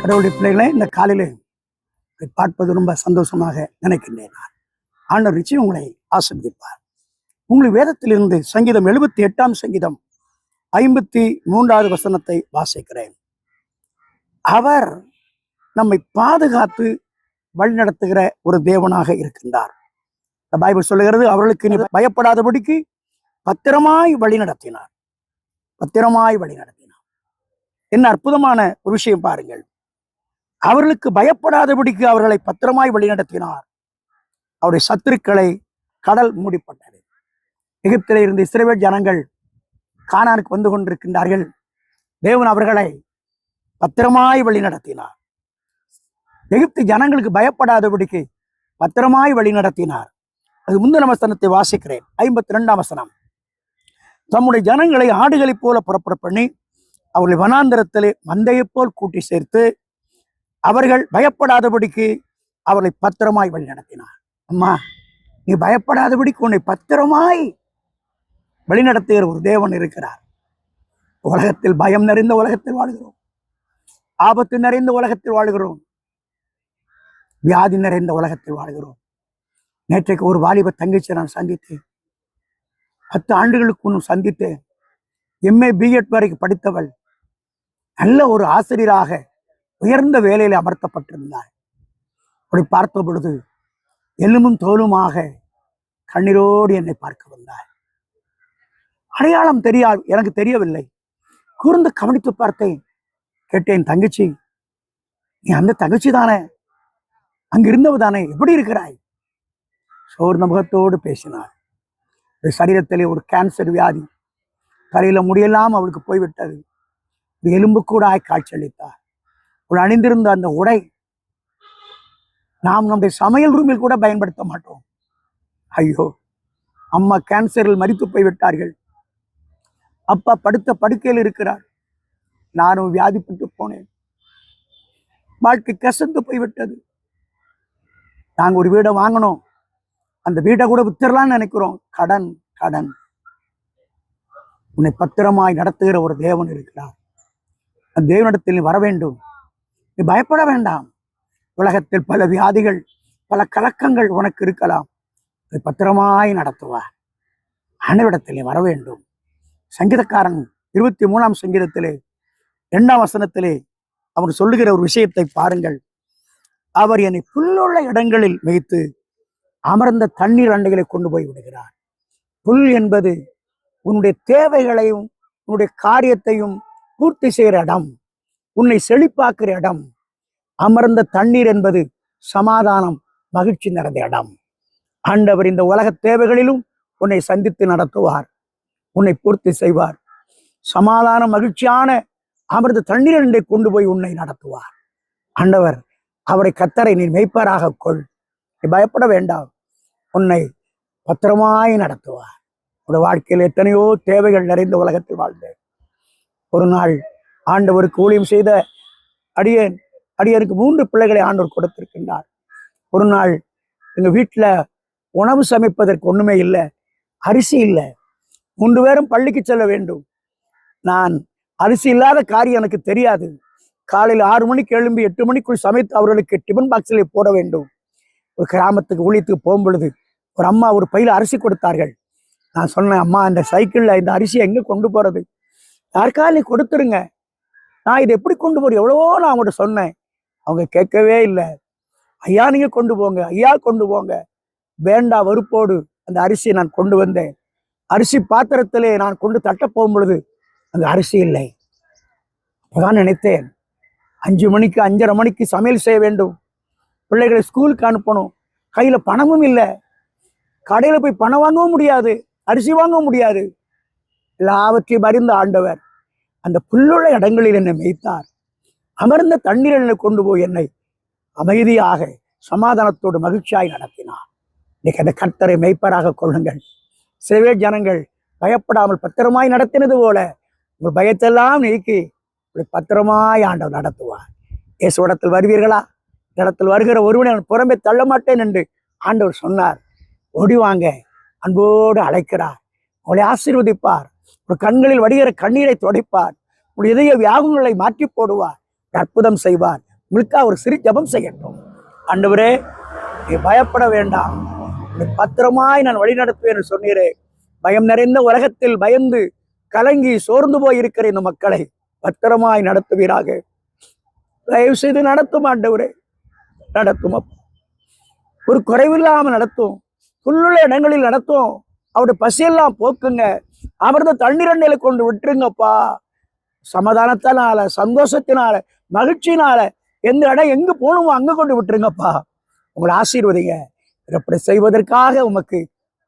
கடவுளுடைய பிள்ளைகளை இந்த காலையிலே பார்ப்பது ரொம்ப சந்தோஷமாக நினைக்கின்றேன். நான் ஆண்டவர் நிச்சயம் உங்களை ஆசீர்வதிப்பார். உங்களுக்கு வேதத்திலிருந்து சங்கீதம் 78ஆம் சங்கீதம் 53வது வசனத்தை வாசிக்கிறேன். அவர் நம்மை பாதுகாத்து வழிநடத்துகிற ஒரு தேவனாக இருக்கின்றார். பைபிள் சொல்லுகிறது, அவர்களுக்கு நீ பயப்படாதபடிக்கு பத்திரமாய் வழி நடத்தினார். பத்திரமாய் வழி நடத்தினார். என்ன அற்புதமான ஒரு விஷயம் பாருங்கள். அவர்களுக்கு பயப்படாதபடிக்கு அவர்களை பத்திரமாய் வழிநடத்தினார். அவருடைய சத்துருக்களை கடல் மூடிப்பட்டது. எகிப்திலே இருந்து இஸ்ரவேல் ஜனங்கள் கானானுக்கு வந்து கொண்டிருக்கின்றார்கள். தேவன் அவர்களை பத்திரமாய் வழி நடத்தினார். எகிப்து ஜனங்களுக்கு பயப்படாதபடிக்கு பத்திரமாய் வழி நடத்தினார். அது முந்தின வசனத்தை வாசிக்கிறேன். 52ஆம் வசனம். தம்முடைய ஜனங்களை ஆடுகளைப் போல புறப்பட பண்ணி அவர்களை வனாந்தரத்திலே மந்தையைப் போல் கூட்டி சேர்த்து அவர்கள் பயப்படாதபடிக்கு அவர்களை பத்திரமாய் வழி நடத்தினார். அம்மா, நீ பயப்படாதபடிக்கு உன்னை பத்திரமாய் வழிநடத்துகிற ஒரு தேவன் இருக்கிறார். உலகத்தில் பயம் நிறைந்த உலகத்தில் வாழ்கிறோம். ஆபத்து நிறைந்த உலகத்தில் வாழ்கிறோம். வியாதி நிறைந்த உலகத்தில் வாழ்கிறோம். நேற்றைக்கு ஒரு வாலிப தங்கச்சி நான் சந்தித்தேன். 10 ஆண்டுகளுக்கு முன் சந்தித்தேன். MA BEd வரைக்கும் படித்தவள். நல்ல ஒரு ஆசிரியராக உயர்ந்த வேலையில் அமர்த்தப்பட்டிருந்தாள். அப்படி பார்த்த பொழுது எலும்பும் தோலுமாக கண்ணீரோடு என்னை பார்க்க வந்தாள். அடையாளம் தெரியாது, எனக்கு தெரியவில்லை. கூர்ந்து கவனித்து பார்த்தேன். கேட்டேன், தங்கச்சி, நீ அந்த தங்கச்சி தானே? அங்கிருந்தவ தானே? எப்படி இருக்கிறாய்? சோர்ந்த முகத்தோடு பேசினாள். சரீரத்திலே ஒரு கேன்சர் வியாதி, தலையில முடியெல்லாம் அவளுக்கு போய்விட்டது. எலும்பு கூட காட்சியளித்தார். அவள் அணிந்திருந்த அந்த உடை நாம் நம்முடைய சமையல் ரூமில் கூட பயன்படுத்த மாட்டோம். ஐயோ, அம்மா கேன்சரில் மரித்து போய்விட்டார்கள். அப்பா படுத்த படுக்கையில் இருக்கிறார். நானும் வியாதிப்பட்டு போனேன். வாழ்க்கை கசந்து போய்விட்டது. நாங்கள் ஒரு வீடை வாங்கினோம். அந்த வீட்டை கூட வித்துடலாம்னு நினைக்கிறோம். கடன் கடன். உன்னை பத்திரமாய் நடத்துகிற ஒரு தேவன் இருக்கிறார். அந்த தேவனிடத்தில் நீ வர வேண்டும். நீ பயப்பட வேண்டாம். உலகத்தில் பல வியாதிகள், பல கலக்கங்கள் உனக்கு இருக்கலாம். பத்திரமாய் நடத்துவார். அனைவரிடத்தில் நீ வர வேண்டும். சங்கீதக்காரன் 23ஆம் சங்கீதத்திலே 2ஆம் வசனத்திலே அவர் சொல்லுகிற ஒரு விஷயத்தை பாருங்கள். அவர் என்னை புல்லுள்ள இடங்களில் வைத்து அமர்ந்த தண்ணீர் அண்டைகளை கொண்டு போய் விடுகிறார். புல் என்பது உன்னுடைய தேவைகளையும் உன்னுடைய காரியத்தையும் பூர்த்தி செய்கிற இடம், உன்னை செழிப்பாக்குற இடம். அமர்ந்த தண்ணீர் என்பது சமாதானம், மகிழ்ச்சி நிறைந்த இடம். ஆண்டவர் இந்த உலக தேவைகளிலும் உன்னை சந்தித்து நடத்துவார், உன்னை பூர்த்தி செய்வார். சமாதான மகிழ்ச்சியான அமர்ந்த தண்ணீர் அண்டை கொண்டு போய் உன்னை நடத்துவார். ஆண்டவர் அவரை கத்தரை நீ மெய்ப்பராக கொள். நீ பயப்பட வேண்டாம். உன்னை பத்திரமாய் நடத்துவார். உடைய வாழ்க்கையில் எத்தனையோ தேவைகள் நிறைந்த உலகத்தில் வாழ்ந்தேன். ஒரு நாள் ஆண்டவருக்கு ஊழியம் செய்த அடியனுக்கு 3 பிள்ளைகளை ஆண்டவர் கொடுத்திருக்கின்றார். ஒரு நாள் எங்க வீட்டுல உணவு சமைப்பதற்கு ஒண்ணுமே இல்லை, அரிசி இல்லை. 3 பேரும் பள்ளிக்கு செல்ல வேண்டும். நான் அரிசி இல்லாத காரியம் எனக்கு தெரியாது. காலையில் 6 மணிக்கு எழும்பி 8 மணிக்குள் சமைத்து அவர்களுக்கு டிஃபன் பாக்ஸிலே போட வேண்டும். ஒரு கிராமத்துக்கு ஊழியத்துக்கு போகும் பொழுது ஒரு அம்மா ஒரு பையில அரிசி கொடுத்தார்கள். நான் சொன்னேன், அம்மா, இந்த சைக்கிள்ல இந்த அரிசியை எங்க கொண்டு போறது? யாருக்காவது நீ கொடுத்துருங்க, நான் இதை எப்படி கொண்டு போறேன்? எவ்வளவோ நான் அவங்கள்ட்ட சொன்னேன். அவங்க கேட்கவே இல்லை. ஐயா, நீங்க கொண்டு போங்க, ஐயா கொண்டு போங்க. வேண்டா வெறுப்போடு அந்த அரிசியை நான் கொண்டு வந்தேன். அரிசி பாத்திரத்திலே நான் கொண்டு தட்ட போகும் பொழுது அங்க அரிசி இல்லை. அப்பதான் நினைத்தேன், 5 மணிக்கு 5:30 மணிக்கு சமையல் செய்ய வேண்டும், பிள்ளைகளை ஸ்கூலுக்கு அனுப்பணும், கையில பணமும் இல்லை, கடையில போய் பணம் வாங்கவும் முடியாது, அரிசி வாங்கவும் முடியாது. எல்லாவற்றையும் அறிந்த ஆண்டவர் அந்த புல்லுள்ள இடங்களில் என்னை மேய்த்தார். அமர்ந்த தண்ணீர் என்னை கொண்டு போய் என்னை அமைதியாக சமாதானத்தோடு மகிழ்ச்சியாய் நடத்தினார். இன்னைக்கு அந்த கர்த்தரை மெய்ப்பராக கொள்ளுங்கள். சிலவே ஜனங்கள் பயப்படாமல் பத்திரமாய் நடத்தினது போல உங்கள் பயத்தெல்லாம் நீக்கி பத்திரமாய் ஆண்டவர் நடத்துவார். இயேசு இடத்தில் வருவீர்களா? இடத்தில் வருகிற ஒருவனை அவன் புறம்பே தள்ள மாட்டேன் என்று ஆண்டவர் சொன்னார். ஓடிவாங்க, அன்போடு அழைக்கிறார். உங்களை ஆசீர்வதிப்பார். ஒரு கண்களில் வடிகிற கண்ணீரை துடைப்பார். உங்களுடைய இதய வியாகங்களை மாற்றி போடுவார். அற்புதம் செய்வார். உங்களுக்காக ஒரு சிறு ஜெபம் செய்யட்டும். ஆண்டவரே, நீ பயப்பட வேண்டாம், உன்னை பத்திரமாய் நான் வழி நடத்துவேன் சொன்னீரே. பயம் நிறைந்த உலகத்தில் பயந்து கலங்கி சோர்ந்து போய் இருக்கிற இந்த மக்களை பத்திரமாய் நடத்துவீராக. தயவு செய்து நடத்தும் ஆண்டவரே, நடத்தும். ஒரு குறைவில்லாமல் நடத்தும், புல்லுள்ள இடங்களில் நடத்தும். அவருடைய பசியெல்லாம் போக்குங்க. அவரது தண்ணீரண்டையில கொண்டு விட்டுருங்கப்பா. சமாதானத்தினால, சந்தோஷத்தினால, மகிழ்ச்சியினால எந்த இடம் எங்க போகணுமோ அங்க கொண்டு விட்டுருங்கப்பா. உங்களை ஆசீர்வதிங்க. இப்படி செய்வதற்காக உமக்கு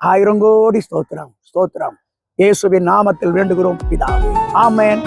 1000 கோடி ஸ்தோத்திரம், ஸ்தோத்திரம். இயேசுவின் நாமத்தில் வேண்டுகிறோம் பிதாவே. ஆமென்.